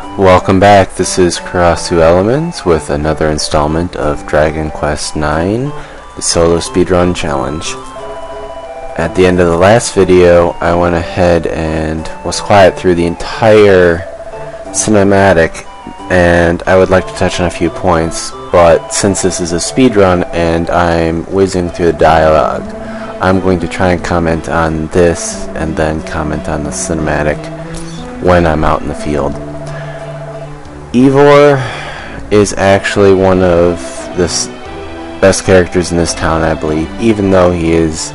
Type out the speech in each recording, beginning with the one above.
Welcome back, this is KurossuElemenze with another installment of Dragon Quest IX, the Solo Speedrun Challenge. At the end of the last video, I went ahead and was quiet through the entire cinematic, and I would like to touch on a few points, but since this is a speedrun and I'm whizzing through the dialogue, I'm going to try and comment on this and then comment on the cinematic when I'm out in the field. Ivor is actually one of the best characters in this town, I believe, even though he is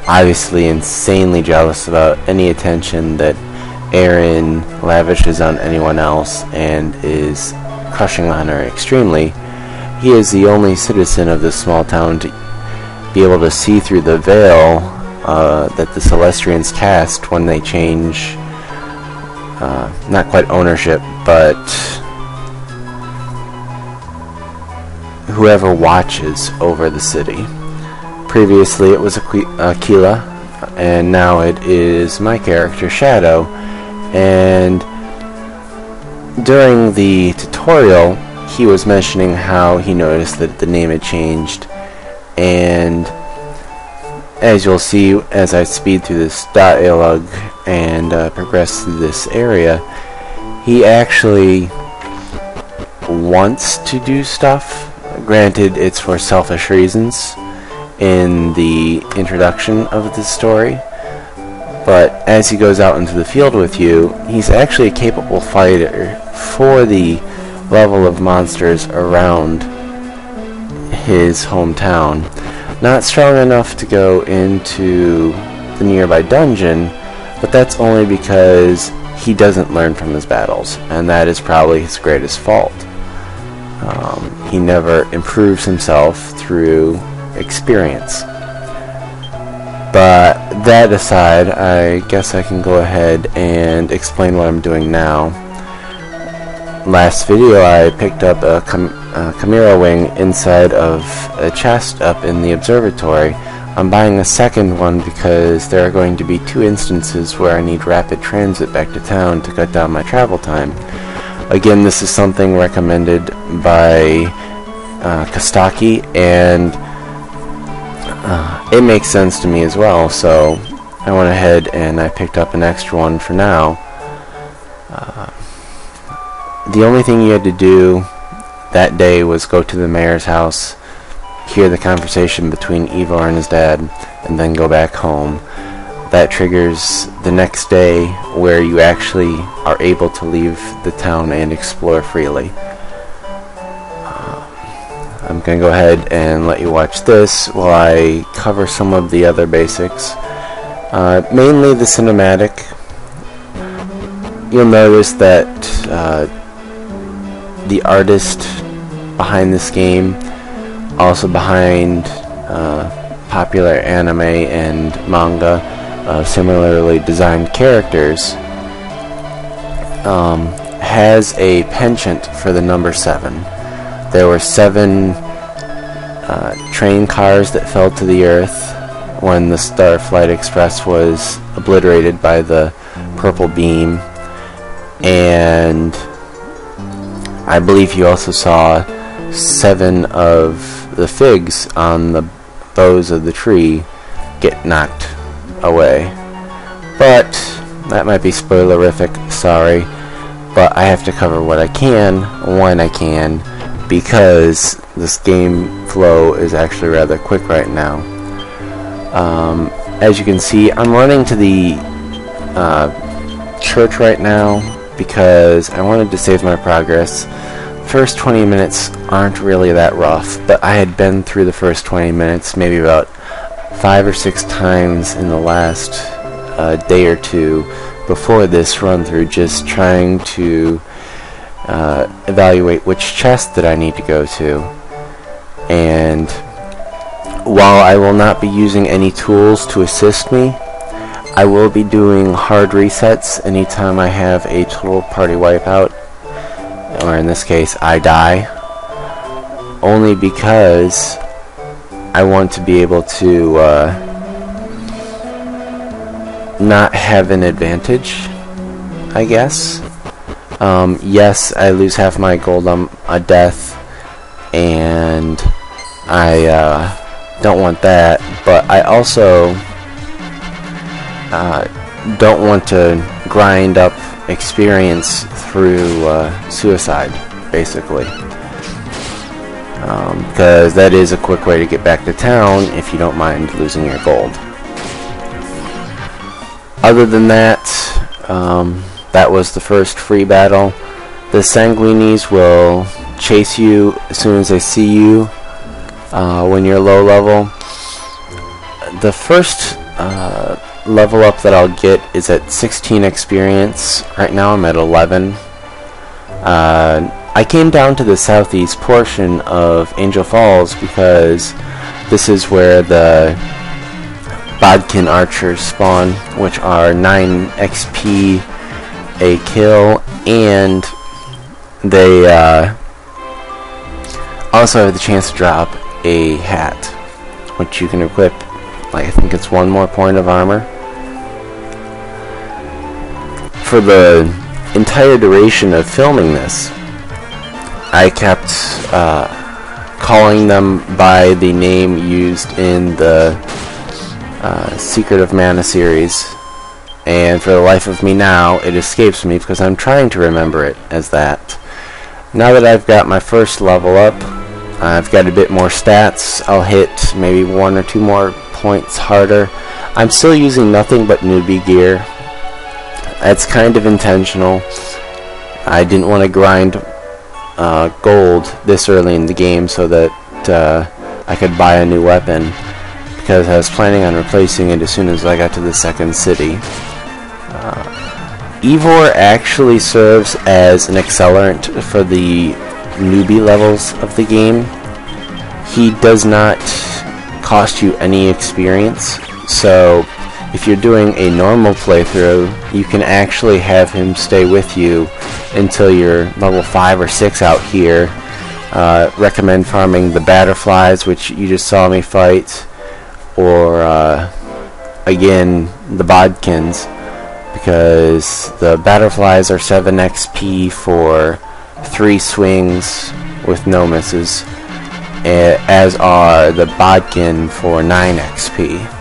obviously insanely jealous about any attention that Aaron lavishes on anyone else and is crushing on her extremely. He is the only citizen of this small town to be able to see through the veil that the Celestrians cast when they change not quite ownership, but whoever watches over the city. Previously it was Aquila, and now it is my character Shadow. And during the tutorial he was mentioning how he noticed that the name had changed, and as you'll see as I speed through this dialogue and progress through this area, he actually wants to do stuff. Granted, it's for selfish reasons in the introduction of the story, but as he goes out into the field with you, he's actually a capable fighter for the level of monsters around his hometown. Not strong enough to go into the nearby dungeon, but that's only because he doesn't learn from his battles, and that is probably his greatest fault. He never improves himself through experience. But that aside, I guess I can go ahead and explain what I'm doing now. Last video I picked up a chimera wing inside of a chest up in the observatory. I'm buying a second one because there are going to be 2 instances where I need rapid transit back to town to cut down my travel time. Again, this is something recommended by Kostaki, and it makes sense to me as well, so I went ahead and I picked up an extra one for now. The only thing you had to do that day was go to the mayor's house, hear the conversation between Ivor and his dad, and then go back home. That triggers the next day where you actually are able to leave the town and explore freely. I'm going to go ahead and let you watch this while I cover some of the other basics. Mainly the cinematic. You'll notice that the artist behind this game, also behind popular anime and manga, similarly designed characters, has a penchant for the number 7. There were 7 train cars that fell to the earth when the Starflight Express was obliterated by the purple beam, and I believe you also saw 7 of the figs on the boughs of the tree get knocked away. But that might be spoilerific, sorry, but I have to cover what I can when I can, because this game flow is actually rather quick right now. As you can see, I'm running to the church right now because I wanted to save my progress. First 20 minutes aren't really that rough, but I had been through the first 20 minutes maybe about 5 or 6 times in the last day or 2 before this run through, just trying to evaluate which chest that I need to go to. And while I will not be using any tools to assist me, I will be doing hard resets anytime I have a total party wipeout, or in this case I die, only because I want to be able to not have an advantage, I guess. Yes, I lose half my gold on a death, and I don't want that, but I also don't want to grind up experience through suicide, basically, because that is a quick way to get back to town if you don't mind losing your gold. Other than that, that was the first free battle. The Sanguinis will chase you as soon as they see you when you're low level. The first level up that I'll get is at 16 experience. Right now I'm at 11. I came down to the southeast portion of Angel Falls because this is where the Bodkin archers spawn, which are 9 XP a kill, and they also have the chance to drop a hat, which you can equip. Like, I think it's 1 more point of armor. For the entire duration of filming this, I kept calling them by the name used in the Secret of Mana series, and for the life of me now it escapes me because I'm trying to remember it as that. Now that I've got my first level up, I've got a bit more stats. I'll hit maybe 1 or 2 more points harder. I'm still using nothing but newbie gear. That's kind of intentional. I didn't want to grind gold this early in the game so that I could buy a new weapon, because I was planning on replacing it as soon as I got to the second city. Ivor actually serves as an accelerant for the newbie levels of the game. He does not cost you any experience, so if you're doing a normal playthrough, you can actually have him stay with you until you're level 5 or 6 out here. Recommend farming the Batterflies, which you just saw me fight, or again the Bodkins, because the Batterflies are 7 XP for 3 swings with no misses, as are the Bodkin for 9 XP.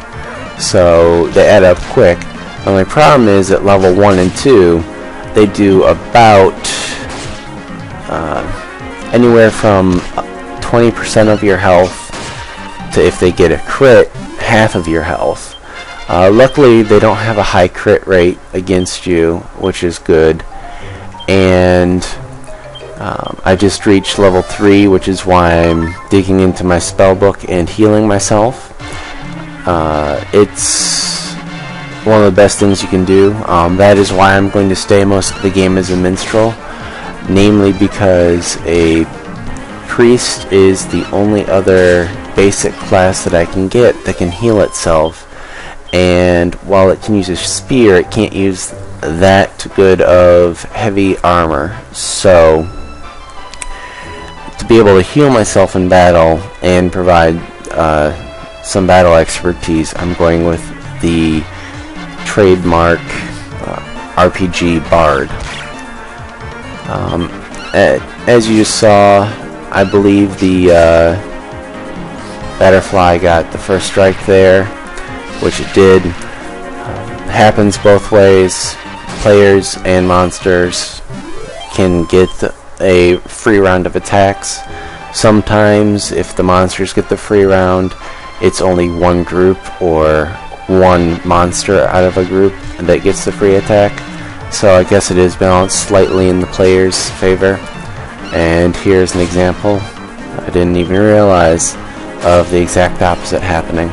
So they add up quick. The only problem is at level 1 and 2 they do about anywhere from 20% of your health to, if they get a crit, half of your health. Luckily they don't have a high crit rate against you, which is good, and I just reached level 3, which is why I'm digging into my spellbook and healing myself. It's one of the best things you can do. That is why I'm going to stay most of the game as a minstrel, namely because a priest is the only other basic class that I can get that can heal itself, and while it can use a spear, it can't use that good of heavy armor. So to be able to heal myself in battle and provide some battle expertise, I'm going with the trademark RPG Bard. As you just saw, I believe the Batterfly got the first strike there, which it did. Happens both ways. Players and monsters can get a free round of attacks. Sometimes, if the monsters get the free round, it's only one group or one monster out of a group that gets the free attack. So I guess it is balanced slightly in the player's favor. And here's an example. I didn't even realize of the exact opposite happening.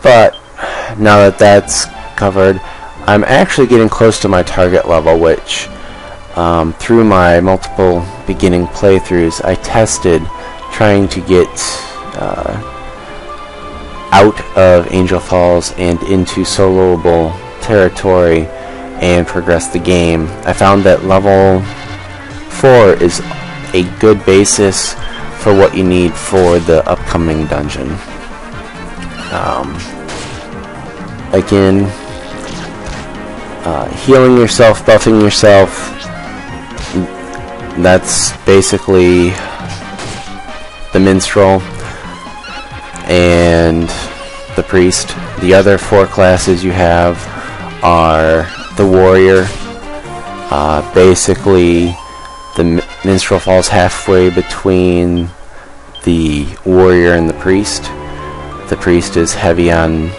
But now that that's covered, I'm actually getting close to my target level, which through my multiple beginning playthroughs I tested trying to get out of Angel Falls and into soloable territory and progress the game. I found that level 4 is a good basis for what you need for the upcoming dungeon. Again, healing yourself, buffing yourself. That's basically the minstrel and the priest. The other 4 classes you have are the warrior. Basically, the minstrel falls halfway between the warrior and the priest. The priest is heavy on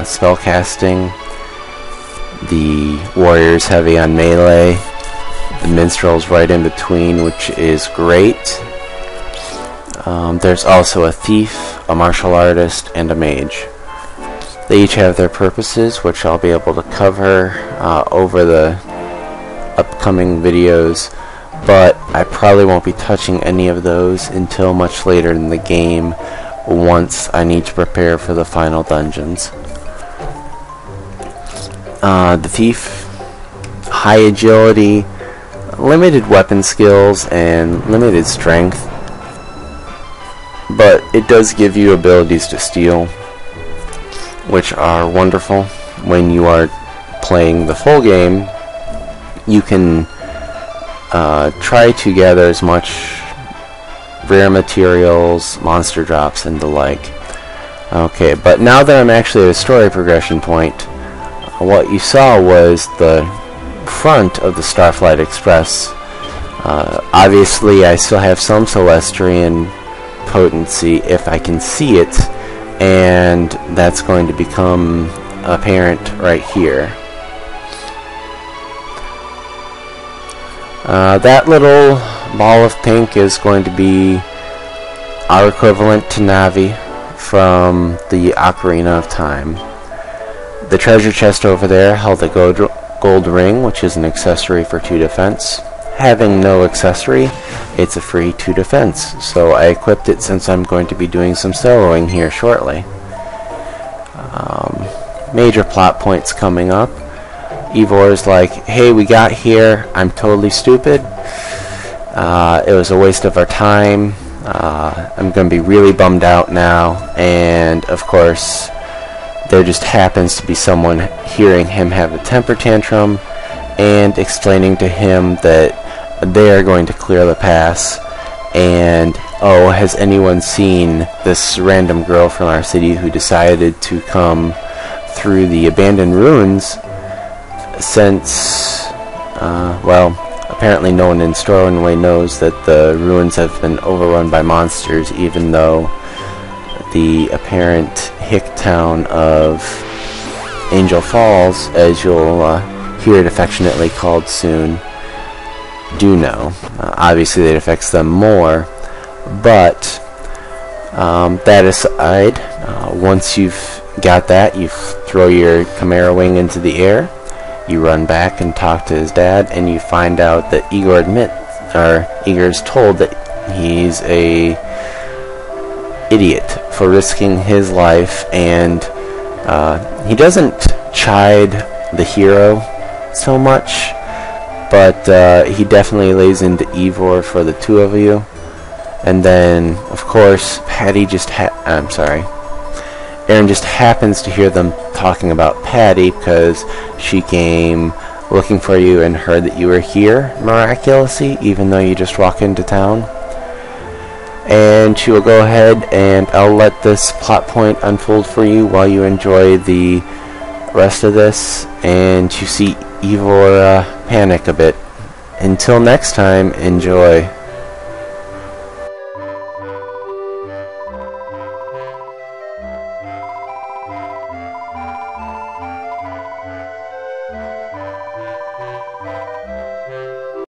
spell casting. The warrior is heavy on melee. The minstrel's right in between, which is great. There's also a thief, a martial artist, and a mage. They each have their purposes, which I'll be able to cover over the upcoming videos, but I probably won't be touching any of those until much later in the game, once I need to prepare for the final dungeons. The thief, high agility, limited weapon skills, and limited strength, but it does give you abilities to steal, which are wonderful. When you are playing the full game, you can try to gather as much rare materials, monster drops, and the like. Okay, but now that I'm actually at a story progression point, what you saw was the front of the Starflight Express. Obviously, I still have some Celestrian potency if I can see it, and that's going to become apparent right here. That little ball of pink is going to be our equivalent to Navi from the Ocarina of Time. The treasure chest over there held a gold ring, which is an accessory for 2 defense. Having no accessory, it's a free 2 defense, so I equipped it since I'm going to be doing some soloing here shortly. Major plot points coming up. Ivor's like, hey, we got here, I'm totally stupid. It was a waste of our time. I'm going to be really bummed out now. And, of course, there just happens to be someone hearing him have a temper tantrum and explaining to him that they are going to clear the pass. And, oh, has anyone seen this random girl from our city who decided to come through the abandoned ruins since, well, apparently no one in Stornway knows that the ruins have been overrun by monsters, even though the apparent hick town of Angel Falls, as you'll hear it affectionately called soon, do know. Obviously it affects them more, but that aside, once you've got that, you throw your Chimera Wing into the air, you run back and talk to his dad, and you find out that Igor's told that he's a idiot for risking his life, and he doesn't chide the hero so much, but he definitely lays into Ivor for the 2 of you. And then, of course, Aaron just happens to hear them talking about Patty because she came looking for you and heard that you were here miraculously, even though you just walk into town. And she will go ahead, and I'll let this plot point unfold for you while you enjoy the rest of this, and you see Ivor panic a bit. Until next time, enjoy.